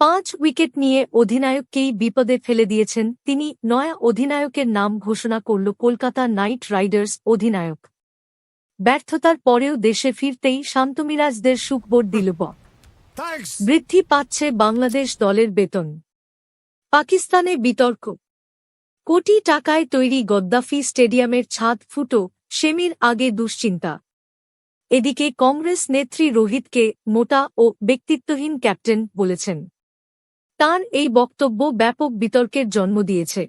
5 wicket নিয়ে অধিনায়ককেই বিপদে ফেলে দিয়েছেন তিনি। নয়া অধিনায়কের নাম ঘোষণা করল কলকাতা নাইট রাইডার্স অধিনায়ক। ব্যর্থতার পরেও দেশে ফিরতেই শান্তমিরাজদের সুখবর দিল বৃদ্ধি পাচ্ছে বাংলাদেশ দলের বেতন। পাকিস্তানে বিতর্ক। কোটি টাকায় তৈরি গদ্দাফি স্টেডিয়ামের ছাদ ফুটো, সেমির আগে দুশ্চিন্তা। এদিকে কংগ্রেস নেত্রী রোহিতকে মোটা ও ব্যক্তিত্বহীন ক্যাপ্টেন বলেছেন। তাঁর এই বক্তব্য ব্যাপক বিতর্কের জন্ম দিয়েছে।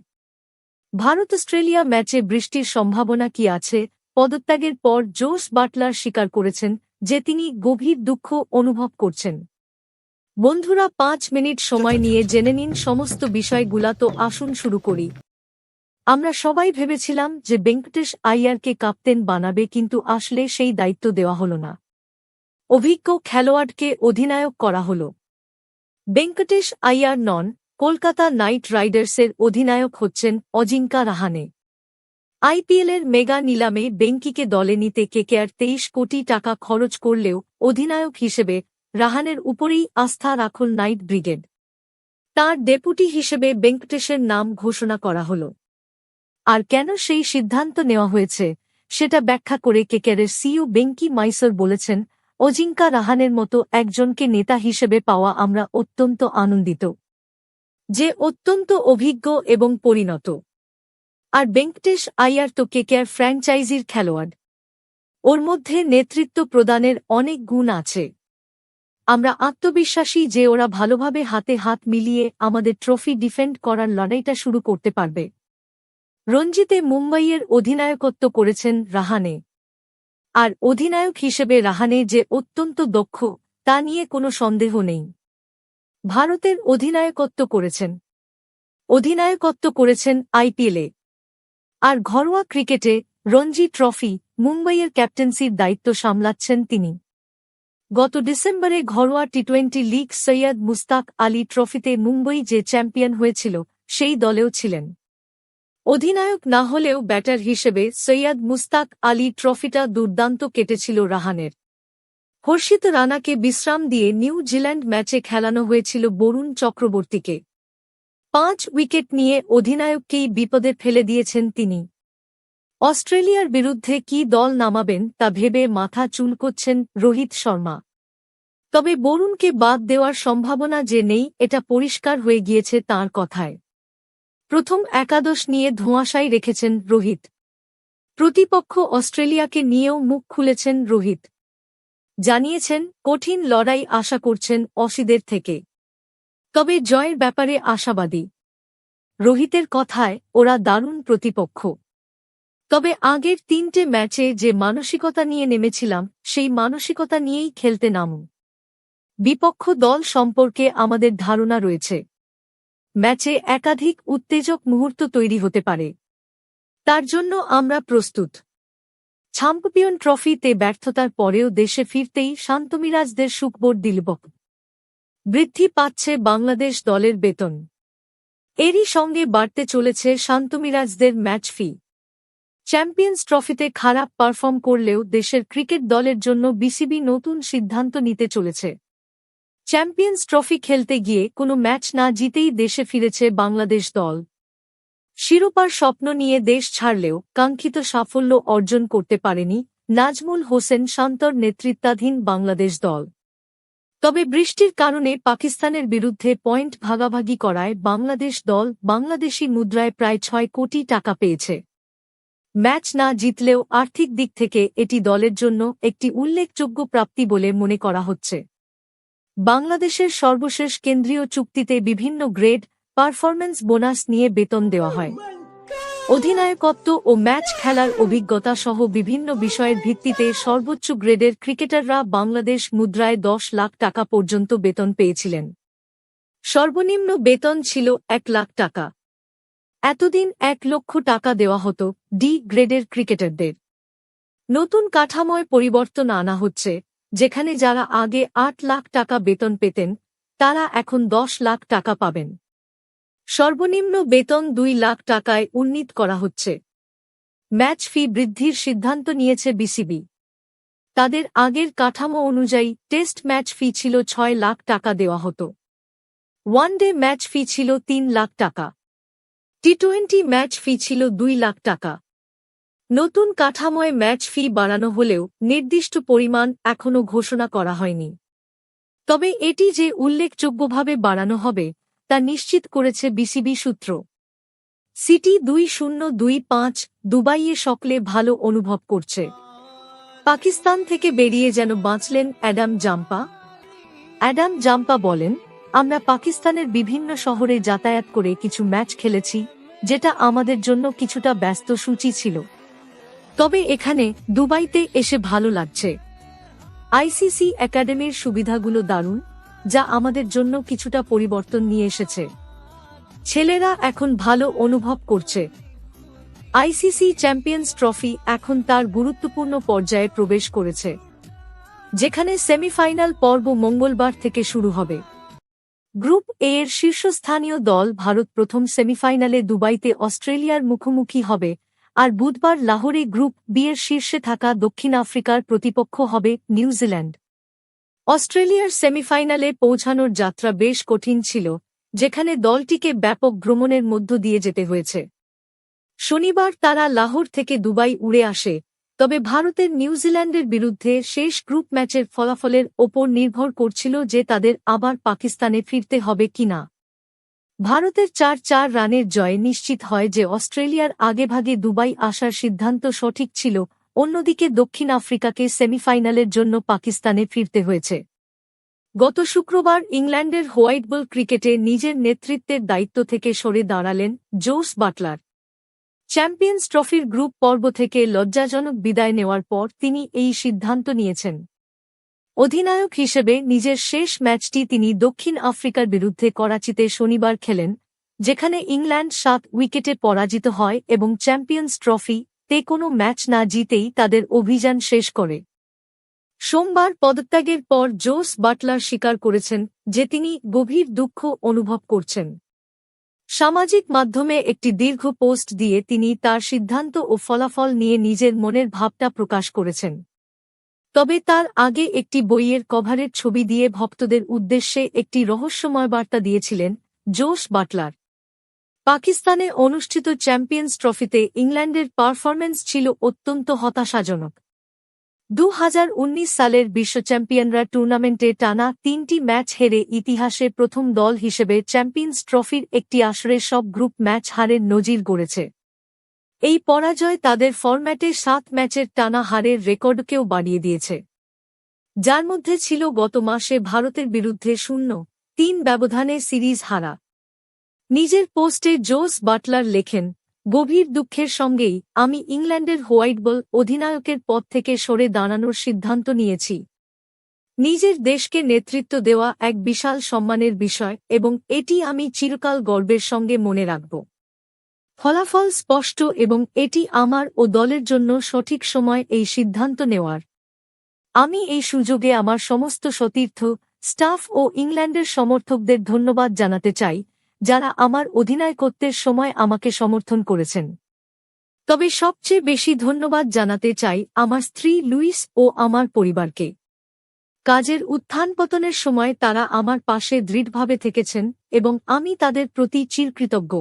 ভারত অস্ট্রেলিয়া ম্যাচে বৃষ্টির সম্ভাবনা কি আছে? পদত্যাগের পর জোস বাটলার স্বীকার করেছেন যে তিনি গভীর দুঃখ অনুভব করছেন। বন্ধুরা, 5 মিনিট সময় নিয়ে জেনে নিন সমস্ত বিষয়গুলা। তো আসুন শুরু করি। আমরা সবাই ভেবেছিলাম যে ভেঙ্কটেশ আইয়ারকে ক্যাপ্টেন বানাবে, কিন্তু আসলে সেই দায়িত্ব দেওয়া হল না। অভিজ্ঞ খেলোয়াড়কে অধিনায়ক করা হল। ভেঙ্কটেশ আইয়ার নন, কলকাতা নাইট রাইডার্সের অধিনায়ক হচ্ছেন অজিঙ্কা রাহানে। আইপিএলের মেগা নিলামে বেঙ্কিকে দলে নিতে কেকেআর 23 কোটি টাকা খরচ করলেও অধিনায়ক হিসেবে রাহানের উপরেই আস্থা রাখল নাইট ব্রিগেড। তাঁর ডেপুটি হিসেবে ভেঙ্কটেশের নাম ঘোষণা করা হল। আর কেন সেই সিদ্ধান্ত নেওয়া হয়েছে সেটা ব্যাখ্যা করে কেকেআরের সিইও বেঙ্কি মাইসর বলেছেন, অজিঙ্কা রাহানের মতো একজনকে নেতা হিসেবে পাওয়া আমরা অত্যন্ত আনন্দিত, যে অত্যন্ত অভিজ্ঞ এবং পরিণত। আর ভেঙ্কটেশ আইয়ার তো কেকেআর ফ্র্যাঞ্চাইজির খেলোয়াড়। ওর মধ্যে নেতৃত্ব প্রদানের অনেক গুণ আছে। আমরা আত্মবিশ্বাসী যে ওরা ভালোভাবে হাতে হাত মিলিয়ে আমাদের ট্রফি ডিফেন্ড করার লড়াইটা শুরু করতে পারবে। রঞ্জিতে মুম্বাইয়ের অধিনায়কত্ব করেছেন রাহানে। আর অধিনায়ক হিসেবে রাহানে যে অত্যন্ত দক্ষ তা নিয়ে কোনো সন্দেহ নেই। ভারতের অধিনায়কত্ব করেছেন আইপিএলে। আর ঘরোয়া ক্রিকেটে রঞ্জি ট্রফি, মুম্বাইয়ের ক্যাপ্টেন্সির দায়িত্ব সামলাচ্ছেন তিনি। গত ডিসেম্বরে ঘরোয়া টি20 লিগ সৈয়দ মুস্তাক আলী ট্রফিতে মুম্বই যে চ্যাম্পিয়ন হয়েছিল সেই দলেও ছিলেন। অধিনায়ক না হলেও ব্যাটার হিসেবে সৈয়দ মুস্তাক আলী ট্রফিটা দুর্দান্ত কেটেছিল রাহানের। হর্ষিত রানাকে বিশ্রাম দিয়ে নিউজিল্যান্ড ম্যাচে খেলানো হয়েছিল বরুণ চক্রবর্তীকে। 5 উইকেট নিয়ে অধিনায়ককেই বিপদে ফেলে দিয়েছেন তিনি। অস্ট্রেলিয়ার বিরুদ্ধে কি দল নামাবেন তা ভেবে মাথা চুলকোচ্ছেন রোহিত শর্মা। তবে বরুণকে বাদ দেওয়ার সম্ভাবনা যে নেই এটা পরিষ্কার হয়ে গিয়েছে তাঁর কথায়। প্রথম একাদশ নিয়ে ধোঁয়াশায় রেখেছেন রোহিত। প্রতিপক্ষ অস্ট্রেলিয়াকে নিয়েও মুখ খুলেছেন রোহিত। জানিয়েছেন কঠিন লড়াই আশা করছেন অসিদের থেকে, তবে জয়ের ব্যাপারে আশাবাদী। রোহিতের কথায় ওরা দারুণ প্রতিপক্ষ, তবে আগের 3টে ম্যাচে যে মানসিকতা নিয়ে নেমেছিলাম সেই মানসিকতা নিয়েই খেলতে নামুন। বিপক্ষ দল সম্পর্কে আমাদের ধারণা রয়েছে। ম্যাচে একাধিক উত্তেজক মুহূর্ত তৈরি হতে পারে, তার জন্য আমরা প্রস্তুত। চ্যাম্পিয়ন ট্রফিতে ব্যর্থতার পরেও দেশে ফিরতেই শান্তমিরাজদের সুখবর দিল বৃদ্ধি পাচ্ছে বাংলাদেশ দলের বেতন। এরই সঙ্গে বাড়তে চলেছে শান্তমিরাজদের ম্যাচ ফি। চ্যাম্পিয়ন্স ট্রফিতে খারাপ পারফর্ম করলেও দেশের ক্রিকেট দলের জন্য বিসিবি নতুন সিদ্ধান্ত নিতে চলেছে। চ্যাম্পিয়ন্স ট্রফি খেলতে গিয়ে কোনো ম্যাচ না জিতেই দেশে ফিরেছে বাংলাদেশ দল। শিরোপার স্বপ্ন নিয়ে দেশ ছাড়লেও কাঙ্ক্ষিত সাফল্য অর্জন করতে পারেনি নাজমুল হোসেন শান্তর নেতৃত্বাধীন বাংলাদেশ দল। তবে বৃষ্টির কারণে পাকিস্তানের বিরুদ্ধে পয়েন্ট ভাগাভাগি করায় বাংলাদেশ দল বাংলাদেশি মুদ্রায় প্রায় 6 কোটি টাকা পেয়েছে। ম্যাচ না জিতলেও আর্থিক দিক থেকে এটি দলের জন্য একটি উল্লেখযোগ্য প্রাপ্তি বলে মনে করা হচ্ছে। বাংলাদেশের সর্বশেষ কেন্দ্রীয় চুক্তিতে বিভিন্ন গ্রেড, পারফরম্যান্স বোনাস নিয়ে বেতন দেওয়া হয়। অধিনায়কত্ব ও ম্যাচ খেলার অভিজ্ঞতা সহ বিভিন্ন বিষয়ের ভিত্তিতে সর্বোচ্চ গ্রেডের ক্রিকেটাররা বাংলাদেশ মুদ্রায় 10 লাখ টাকা পর্যন্ত বেতন পেয়েছিলেন। সর্বনিম্ন বেতন ছিল 1 লাখ টাকা। এতদিন 1 লক্ষ টাকা দেওয়া হতো ডি গ্রেডের ক্রিকেটারদের। নতুন কাঠামোয় পরিবর্তন আনা হচ্ছে, যেখানে যারা আগে 8 লাখ টাকা বেতন পেতেন তারা এখন 10 লাখ টাকা পাবেন। সর্বনিম্ন বেতন 2 লাখ টাকায় উন্নীত করা হচ্ছে। ম্যাচ ফি বৃদ্ধির সিদ্ধান্ত নিয়েছে বিসিবি। তাদের আগের কাঠামো অনুযায়ী টেস্ট ম্যাচ ফি ছিল 6 লাখ টাকা দেওয়া হতো। ওয়ানডে ম্যাচ ফি ছিল 3 লাখ টাকা। টি-20 ম্যাচ ফি ছিল 2 লাখ টাকা। নতুন কাঠামোয় ম্যাচ ফি বাড়ানো হলেও নির্দিষ্ট পরিমাণ এখনও ঘোষণা করা হয়নি। তবে এটি যে উল্লেখযোগ্যভাবে বাড়ানো হবে তা নিশ্চিত করেছে বিসিবি সূত্র। সিটি 2025 দুবাইয়ে সকলে ভালো অনুভব করছে। পাকিস্তান থেকে বেরিয়ে যেন বাঁচলেন অ্যাডাম জাম্পা। অ্যাডাম জাম্পা বলেন, আমরা পাকিস্তানের বিভিন্ন শহরে যাতায়াত করে কিছু ম্যাচ খেলেছি, যেটা আমাদের জন্য কিছুটা ব্যস্ত সূচি ছিল। তবে এখানে দুবাইতে এসে ভালো লাগছে। আইসিসি একাডেমির সুবিধাগুলো দারুণ, যা আমাদের জন্য কিছুটা পরিবর্তন নিয়ে এসেছে। ছেলেরা এখন ভালো অনুভব করছে। আইসিসি চ্যাম্পিয়ন্স ট্রফি এখন তার গুরুত্বপূর্ণ পর্যায়ে প্রবেশ করেছে, যেখানে সেমিফাইনাল পর্ব মঙ্গলবার থেকে শুরু হবে। গ্রুপ এ এর শীর্ষস্থানীয় দল ভারত প্রথম সেমিফাইনালে দুবাইতে অস্ট্রেলিয়ার মুখোমুখি হবে, আর বুধবার লাহোরে গ্রুপ বি এর শীর্ষে থাকা দক্ষিণ আফ্রিকার প্রতিপক্ষ হবে নিউজিল্যান্ড। অস্ট্রেলিয়ার সেমিফাইনালে পৌঁছানোর যাত্রা বেশ কঠিন ছিল, যেখানে দলটিকে ব্যাপক ভ্রমণের মধ্য দিয়ে যেতে হয়েছে। শনিবার তারা লাহোর থেকে দুবাই উড়ে আসে, তবে ভারতের নিউজিল্যান্ডের বিরুদ্ধে শেষ গ্রুপ ম্যাচের ফলাফলের ওপর নির্ভর করছিল যে তাদের আবার পাকিস্তানে ফিরতে হবে কিনা। ভারতের 4-4 রানের জয়ে নিশ্চিত হয় যে অস্ট্রেলিয়ার আগেভাগে দুবাই আসার সিদ্ধান্ত সঠিক ছিল। অন্যদিকে দক্ষিণ আফ্রিকাকে সেমিফাইনালের জন্য পাকিস্তানে ফিরতে হয়েছে। গত শুক্রবার ইংল্যান্ডের হোয়াইট বল ক্রিকেটে নিজের নেতৃত্বের দায়িত্ব থেকে সরে দাঁড়ালেন জোস বাটলার। চ্যাম্পিয়ন্স ট্রফির গ্রুপ পর্ব থেকে লজ্জাজনক বিদায় নেওয়ার পর তিনি এই সিদ্ধান্ত নিয়েছেন। অধিনায়ক হিসেবে নিজের শেষ ম্যাচটি তিনি দক্ষিণ আফ্রিকার বিরুদ্ধে করাচিতে শনিবার খেলেন, যেখানে ইংল্যান্ড 7 উইকেটে পরাজিত হয় এবং চ্যাম্পিয়ন্স ট্রফি-তে কোনো ম্যাচ না জিতেই তাদের অভিযান শেষ করে। সোমবার পদত্যাগের পর জোস বাটলার স্বীকার করেছেন যে তিনি গভীর দুঃখ অনুভব করছেন। সামাজিক মাধ্যমে একটি দীর্ঘ পোস্ট দিয়ে তিনি তার সিদ্ধান্ত ও ফলাফল নিয়ে নিজের মনের ভাবটা প্রকাশ করেছেন। তবে তার আগে একটি বইয়ের কভারের ছবি দিয়ে ভক্তদের উদ্দেশ্যে একটি রহস্যময় বার্তা দিয়েছিলেন জোস বাটলার। পাকিস্তানে অনুষ্ঠিত চ্যাম্পিয়ন্স ট্রফিতে ইংল্যান্ডের পারফরম্যান্স ছিল অত্যন্ত হতাশাজনক। 2019 সালের বিশ্ব চ্যাম্পিয়নরা টুর্নামেন্টে টানা 3টি ম্যাচ হেরে ইতিহাসে প্রথম দল হিসেবে চ্যাম্পিয়ন্স ট্রফির একটি আসরে সব গ্রুপ ম্যাচ হারের নজির গড়েছে। এই পরাজয় তাদের ফরম্যাটে 7 ম্যাচের টানা হারের রেকর্ডকেও বাড়িয়ে দিয়েছে, যার মধ্যে ছিল গত মাসে ভারতের বিরুদ্ধে 0-3 ব্যবধানে সিরিজ হারা। নিজের পোস্টে জোস বাটলার লেখেন, গভীর দুঃখের সঙ্গেই আমি ইংল্যান্ডের হোয়াইট বল অধিনায়কের পদ থেকে সরে দাঁড়ানোর সিদ্ধান্ত নিয়েছি। নিজের দেশকে নেতৃত্ব দেওয়া এক বিশাল সম্মানের বিষয় এবং এটি আমি চিরকাল গর্বের সঙ্গে মনে রাখব। ফলাফল স্পষ্ট এবং এটি আমার ও দলের জন্য সঠিক সময় এই সিদ্ধান্ত নেওয়ার। আমি এই সুযোগে আমার সমস্ত সতীর্থ, স্টাফ ও ইংল্যান্ডের সমর্থকদের ধন্যবাদ জানাতে চাই, যারা আমার অধিনায়কত্বের সময় আমাকে সমর্থন করেছেন। তবে সবচেয়ে বেশি ধন্যবাদ জানাতে চাই আমার স্ত্রী লুইস ও আমার পরিবারকে। কাজের উত্থান-পতনের সময় তারা আমার পাশে দৃঢ়ভাবে থেকেছেন এবং আমি তাদের প্রতি চিরকৃতজ্ঞ।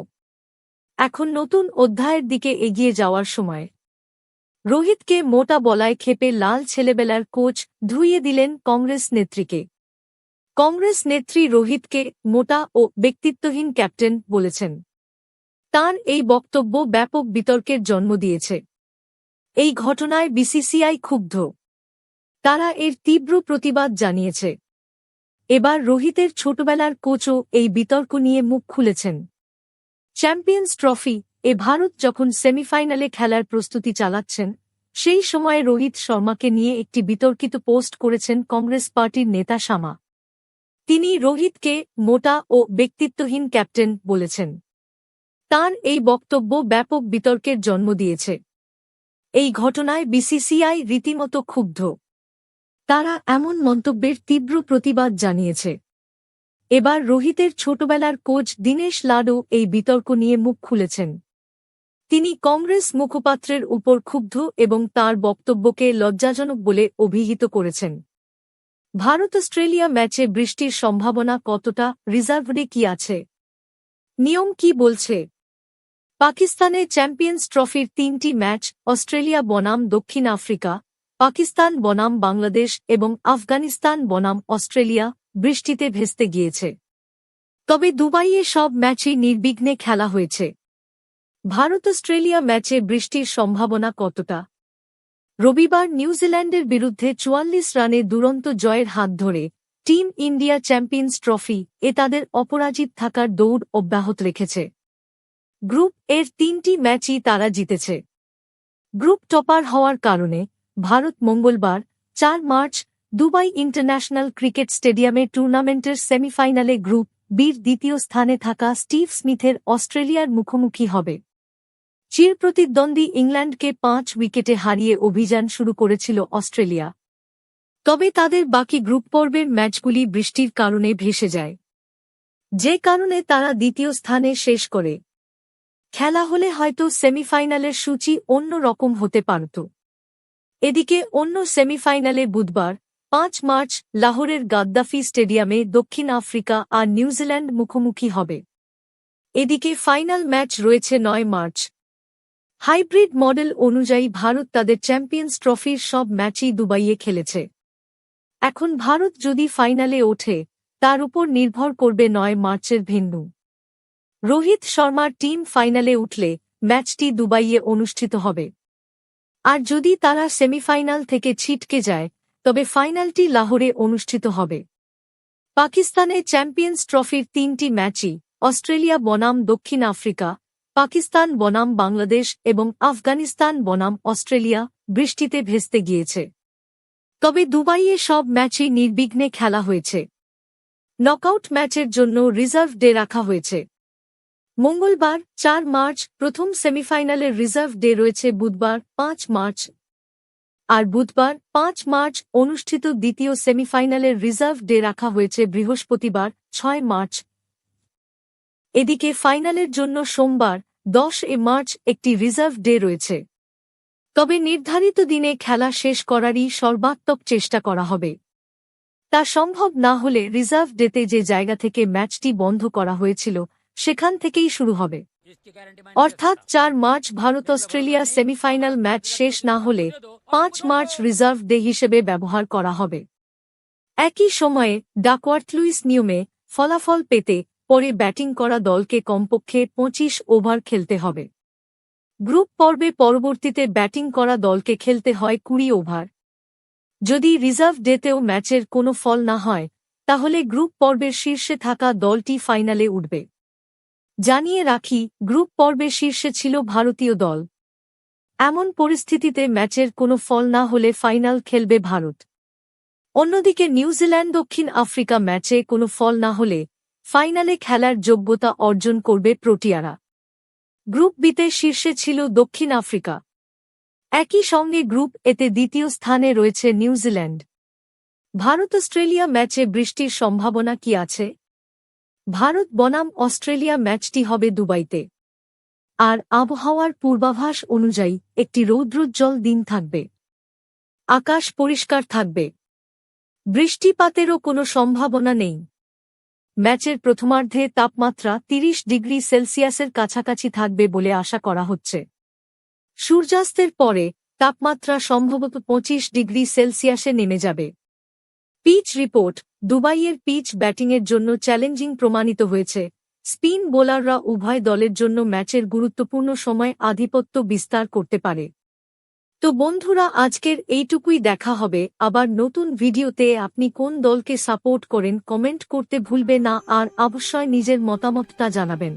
এখন নতুন অধ্যায়ের দিকে এগিয়ে যাওয়ার সময়। রোহিতকে মোটা বলায় ক্ষেপে লাল ছেলেবেলার কোচ ধুইয়ে দিলেন কংগ্রেস নেত্রীকে। কংগ্রেস নেত্রী রোহিতকে মোটা ও ব্যক্তিত্বহীন ক্যাপ্টেন বলেছেন। তাঁর এই বক্তব্য ব্যাপক বিতর্কের জন্ম দিয়েছে। এই ঘটনায় বিসিসিআই ক্ষুব্ধ। তারা এর তীব্র প্রতিবাদ জানিয়েছে। এবার রোহিতের ছোটবেলার কোচও এই বিতর্ক নিয়ে মুখ খুলেছেন। চ্যাম্পিয়ন্স ট্রফি-এ ভারত যখন সেমিফাইনালে খেলার প্রস্তুতি চালাচ্ছেন, সেই সময়ে রোহিত শর্মাকে নিয়ে একটি বিতর্কিত পোস্ট করেছেন কংগ্রেস পার্টির নেতা শামা। তিনি রোহিতকে মোটা ও ব্যক্তিত্বহীন ক্যাপ্টেন বলেছেন। তাঁর এই বক্তব্য ব্যাপক বিতর্কের জন্ম দিয়েছে। এই ঘটনায় বিসিসিআই রীতিমতো ক্ষুব্ধ। তারা এমন মন্তব্যের তীব্র প্রতিবাদ জানিয়েছে। এবার রোহিতের ছোটবেলার কোচ দীনেশ লাডো এই বিতর্ক নিয়ে মুখ খুলেছেন। তিনি কংগ্রেস মুখপাত্রের উপর ক্ষুব্ধ এবং তাঁর বক্তব্যকে লজ্জাজনক বলে অভিহিত করেছেন। ভারত অস্ট্রেলিয়া ম্যাচে বৃষ্টির সম্ভাবনা কতটা, রিজার্ভে কি আছে, নিয়ম কি বলছে? পাকিস্তানে চ্যাম্পিয়ন্স ট্রফির 3টি ম্যাচ অস্ট্রেলিয়া বনাম দক্ষিণ আফ্রিকা, পাকিস্তান বনাম বাংলাদেশ এবং আফগানিস্তান বনাম অস্ট্রেলিয়া বৃষ্টিতে ভেস্তে গিয়েছে। তবে দুবাইয়ে সব ম্যাচই নির্বিঘ্নে খেলা হয়েছে। ভারত অস্ট্রেলিয়া ম্যাচে বৃষ্টির সম্ভাবনা কতটা? রবিবার নিউজিল্যান্ডের বিরুদ্ধে 44 রানে দুরন্ত জয়ের হাত ধরে টিম ইন্ডিয়া চ্যাম্পিয়ন্স ট্রফি তাদের অপরাজিত থাকার দৌড় অব্যাহত রেখেছে। গ্রুপ এর 3টি ম্যাচই তারা জিতেছে। গ্রুপ টপার হওয়ার কারণে ভারত মঙ্গলবার 4 মার্চ দুবাই ইন্টারন্যাশনাল ক্রিকেট স্টেডিয়ামে টুর্নামেন্টের সেমিফাইনালে গ্রুপ বির দ্বিতীয় স্থানে থাকা স্টিভ স্মিথের অস্ট্রেলিয়ার মুখোমুখি হবে। চিরপ্রতিদ্বন্দ্বী ইংল্যান্ডকে 5 উইকেটে হারিয়ে অভিযান শুরু করেছিল অস্ট্রেলিয়া। তবে তাদের বাকি গ্রুপ পর্বের ম্যাচগুলি বৃষ্টির কারণে ভেসে যায়, যে কারণে তারা দ্বিতীয় স্থানে শেষ করে। খেলা হলে হয়তো সেমিফাইনালের সূচি অন্য রকম হতে পারত। এদিকে অন্য সেমিফাইনালে বুধবার 5 মার্চ লাহোরের গাদ্দাফি স্টেডিয়ামে দক্ষিণ আফ্রিকা আর নিউজিল্যান্ড মুখোমুখি হবে। এদিকে ফাইনাল ম্যাচ রয়েছে 9 মার্চ। হাইব্রিড মডেল অনুযায়ী ভারত তাদের চ্যাম্পিয়ন্স ট্রফির সব ম্যাচই দুবাইয়ে খেলেছে। এখন ভারত যদি ফাইনালে ওঠে তার উপর নির্ভর করবে 9 মার্চের ভেন্যু। রোহিত শর্মার টিম ফাইনালে উঠলে ম্যাচটি দুবাইয়ে অনুষ্ঠিত হবে, আর যদি তারা সেমিফাইনাল থেকে ছিটকে যায় তবে ফাইনালটি লাহোরে অনুষ্ঠিত হবে। পাকিস্তানে চ্যাম্পিয়ন্স ট্রফির 3টি ম্যাচই অস্ট্রেলিয়া বনাম দক্ষিণ আফ্রিকা, পাকিস্তান বনাম বাংলাদেশ এবং আফগানিস্তান বনাম অস্ট্রেলিয়া বৃষ্টিতে ভেস্তে গিয়েছে। তবে দুবাইয়ে সব ম্যাচই নির্বিঘ্নে খেলা হয়েছে। নকআউট ম্যাচের জন্য রিজার্ভ ডে রাখা হয়েছে। মঙ্গলবার 4 মার্চ প্রথম সেমিফাইনালের রিজার্ভ ডে রয়েছে বুধবার 5 মার্চ, আর বুধবার 5 মার্চ অনুষ্ঠিত দ্বিতীয় সেমিফাইনালের রিজার্ভ ডে রাখা হয়েছে বৃহস্পতিবার 6 মার্চ। এদিকে ফাইনালের জন্য সোমবার 10 মার্চ একটি রিজার্ভ ডে রয়েছে। তবে নির্ধারিত দিনে খেলা শেষ করারই সর্বাত্মক চেষ্টা করা হবে। তা সম্ভব না হলে রিজার্ভ ডেতে যে জায়গা থেকে ম্যাচটি বন্ধ করা হয়েছিল সেখান থেকেই শুরু হবে। অর্থাৎ 4 March Bharat Australia semifinal match শেষ না হলে 5 মার্চ রিজার্ভ ডে হিসেবে ব্যবহার করা হবে। একই সময়ে ডাকওয়ার্থ লুইস নিয়মে ফলাফল পেতে পরে ব্যাটিং করা দলকে কমপক্ষে 25 ওভার খেলতে হবে। গ্রুপ পর্বে পরবর্তীতে ব্যাটিং করা দলকে খেলতে হয় 20 ওভার। যদি রিজার্ভ ডেতেও ম্যাচের কোনো ফল না হয় তাহলে গ্রুপ পর্বের শীর্ষে থাকা দলটি ফাইনালে উঠবে। জানিয়ে রাখি, গ্রুপ পর্বে শীর্ষে ছিল ভারতীয় দল। এমন পরিস্থিতিতে ম্যাচের কোনো ফল না হলে ফাইনাল খেলবে ভারত। অন্যদিকে নিউজিল্যান্ড দক্ষিণ আফ্রিকা ম্যাচে কোনো ফল না হলে ফাইনালে খেলার যোগ্যতা অর্জন করবে প্রোটিয়ারা। গ্রুপ বিতে শীর্ষে ছিল দক্ষিণ আফ্রিকা। একই সঙ্গে গ্রুপ এতে দ্বিতীয় স্থানে রয়েছে নিউজিল্যান্ড। ভারত অস্ট্রেলিয়া ম্যাচে বৃষ্টির সম্ভাবনা কি আছে? ভারত বনাম অস্ট্রেলিয়া ম্যাচটি হবে দুবাইতে। আর আবহাওয়ার পূর্বাভাস অনুযায়ী একটি রৌদ্রোজ্জ্বল দিন থাকবে। আকাশ পরিষ্কার থাকবে। বৃষ্টিপাতেরও কোনো সম্ভাবনা নেই। ম্যাচের প্রথমার্ধে তাপমাত্রা 30 ডিগ্রি সেলসিয়াসের কাছাকাছি থাকবে বলে আশা করা হচ্ছে। সূর্যাস্তের পরে তাপমাত্রা সম্ভবত 25 ডিগ্রি সেলসিয়াসে নেমে যাবে। পিচ রিপোর্ট: দুবাইয়ের পিচ ব্যাটিংয়ের জন্য চ্যালেঞ্জিং প্রমাণিত হয়েছে। স্পিন বোলাররা উভয় দলের জন্য ম্যাচের গুরুত্বপূর্ণ সময় আধিপত্য বিস্তার করতে পারে। তো বন্ধুরা, আজকের এইটুকুই। দেখা হবে আবার নতুন ভিডিওতে। আপনি কোন দলকে সাপোর্ট করেন কমেন্ট করতে ভুলবেন না, আর অবশ্যই নিজের মতামতটা জানাবেন।